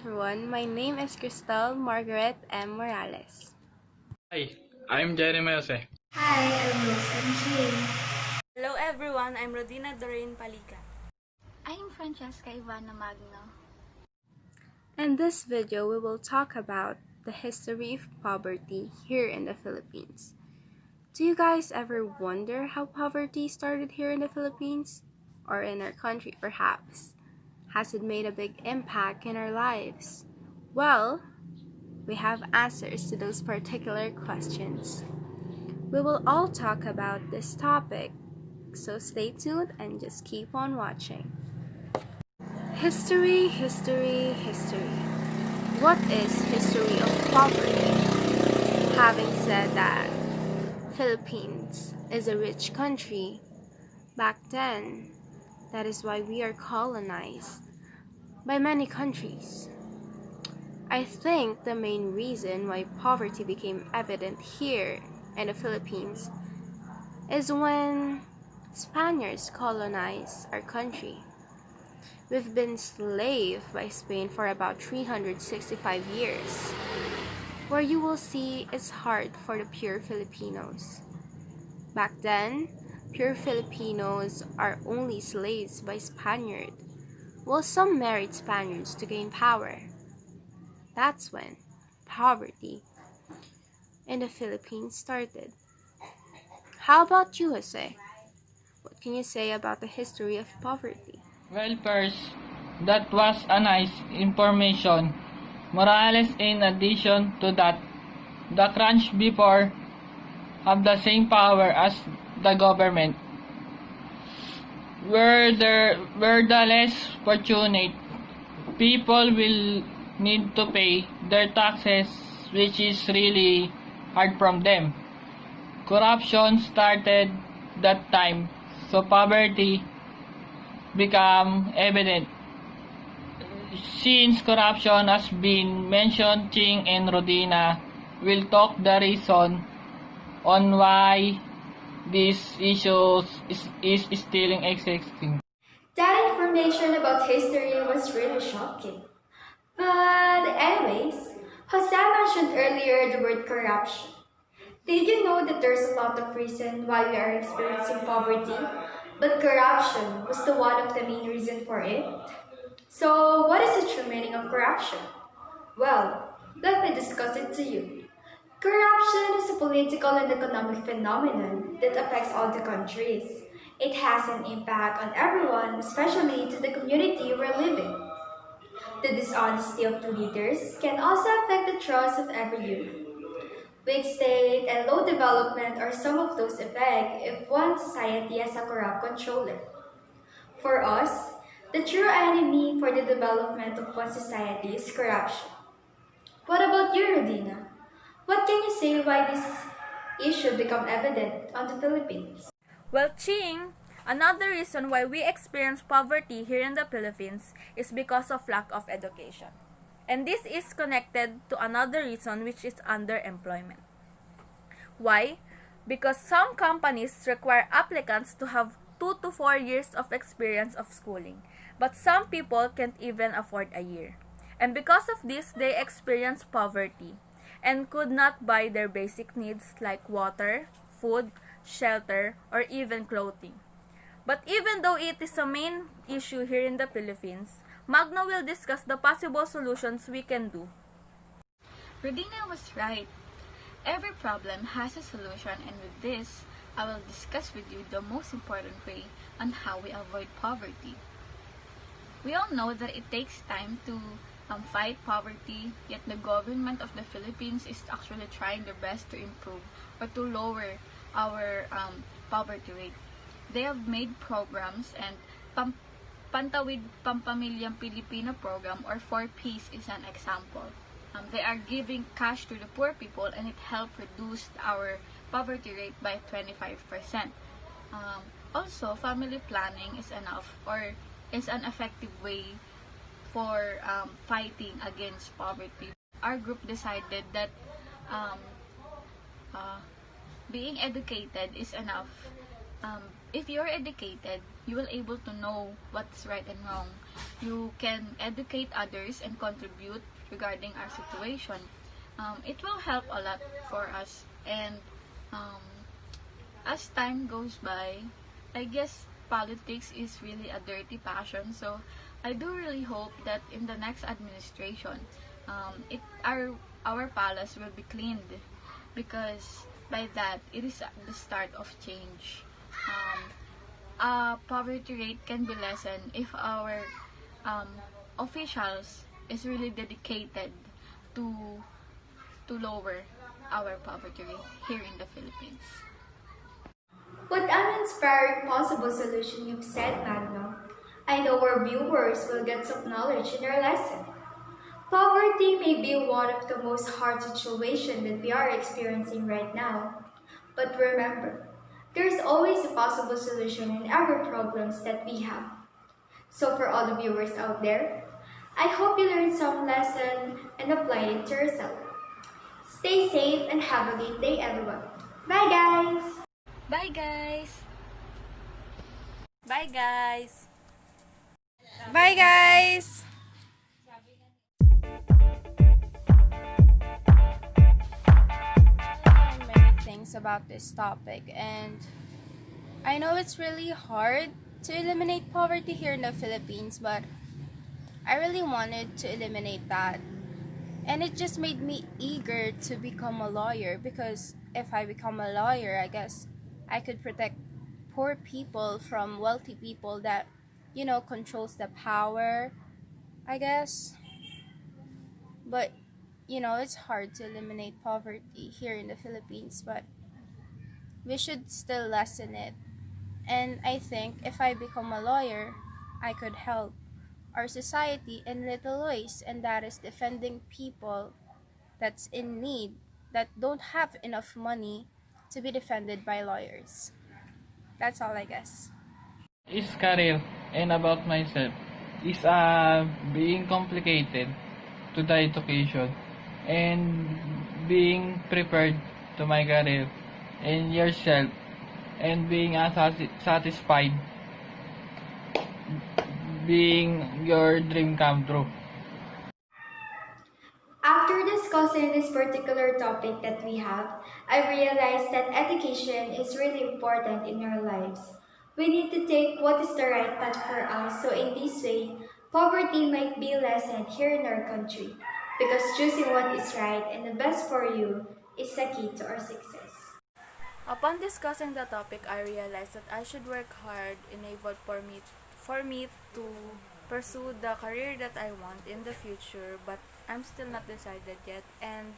everyone, my name is Krystelle Margaret M. Morales. Hi, I'm Jeremai. Hi, I'm Ching. Hello everyone, I'm Rodina Palican. I'm Francheska Magno. In this video, we will talk about the history of poverty here in the Philippines. Do you guys ever wonder how poverty started here in the Philippines? Or in our country, perhaps? Has it made a big impact in our lives? Well, we have answers to those particular questions. We will all talk about this topic, so stay tuned and just keep on watching. History. What is history of poverty? Having said that, Philippines is a rich country. Back then, that is why we are colonized by many countries. I think the main reason why poverty became evident here in the Philippines is when Spaniards colonized our country. We've been enslaved by Spain for about 365 years, where you will see it's hard for the pure Filipinos. Back then, pure Filipinos are only slaves by Spaniards, while some married Spaniards to gain power. That's when poverty in the Philippines started. How about you, Jose? What can you say about the history of poverty? Well, first, that was a nice information. Morales, in addition to that, the crunch before have the same power as the government. Where the less fortunate people will need to pay their taxes, which is really hard from them. Corruption started that time, so poverty become evident. Since corruption has been mentioned, Ching and Rodina will talk the reason on why this issue is still existing. That information about history was really shocking. But anyways, Jose mentioned earlier the word corruption. Did you know that there's a lot of reason why we are experiencing poverty, but corruption was the one of the main reason for it? So what is the true meaning of corruption? Well, let me discuss it to you. Corruption is a political and economic phenomenon that affects all the countries. It has an impact on everyone, especially to the community we're living. The dishonesty of the leaders can also affect the trust of every human. Weak state and low development are some of those effects if one society has a corrupt controller. For us, the true enemy for the development of one society is corruption. What about you, Rodina? What can you say why this issue become evident on the Philippines? Well, Ching, another reason why we experience poverty here in the Philippines is because of lack of education. And this is connected to another reason, which is underemployment. Why? Because some companies require applicants to have 2 to 4 years of experience of schooling, but some people can't even afford a year. And because of this, they experience poverty and could not buy their basic needs like water, food, shelter, or even clothing. But even though it is a main issue here in the Philippines, Magno will discuss the possible solutions we can do. Rodina was right. Every problem has a solution, and with this, I will discuss with you the most important way on how we avoid poverty. We all know that it takes time to fight poverty, yet the government of the Philippines is actually trying their best to improve or to lower our poverty rate. They have made programs, and Pantawid Pampamilyang Pilipino program, or 4Ps, is an example. They are giving cash to the poor people, and it helped reduce our poverty rate by 25%. Also, family planning is enough, or is an effective way for fighting against poverty. Our group decided that being educated is enough. if you're educated, you will able to know what's right and wrong. You can educate others and contribute regarding our situation. It will help a lot for us. And um, as time goes by, I guess politics is really a dirty passion. So I do really hope that in the next administration, our palace will be cleaned, because by that it is the start of change. Poverty rate can be lessened if our um, officials is really dedicated to lower our poverty rate here in the Philippines. What an inspiring possible solution you've said, Magno. I know our viewers will get some knowledge in our lesson. Poverty may be one of the most hard situations that we are experiencing right now. But remember, there's always a possible solution in every problems that we have. So for all the viewers out there, I hope you learned some lesson and apply it to yourself. Stay safe and have a great day, everyone. Bye, guys! Bye guys! Bye, guys! Bye, guys! I learned many things about this topic, and I know it's really hard to eliminate poverty here in the Philippines, but I really wanted to eliminate that. And it just made me eager to become a lawyer, because if I become a lawyer, I guess I could protect poor people from wealthy people that, controls the power, I guess. But, it's hard to eliminate poverty here in the Philippines, but we should still lessen it. And I think if I become a lawyer, I could help our society in little ways, and that is defending people that's in need, that don't have enough money to be defended by lawyers. That's all, I guess. Is career and about myself is being complicated to the education and being prepared to my career and yourself and being satisfied being your dream come true. After discussing this particular topic that we have, I realized that education is really important in our lives. We need to take what is the right path for us, so in this way, poverty might be lessened here in our country. Because choosing what is right and the best for you is the key to our success. Upon discussing the topic, I realized that I should work hard, enabled for me to pursue the career that I want in the future, but I'm still not decided yet, and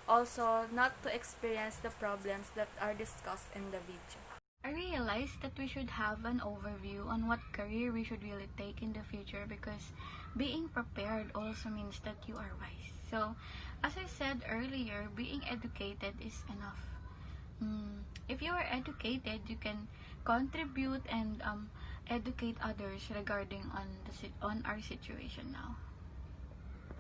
also not to experience the problems that are discussed in the video. I realized that we should have an overview on what career we should really take in the future, because being prepared also means that you are wise. So, as I said earlier, being educated is enough. If you are educated, you can contribute and educate others regarding on our situation now.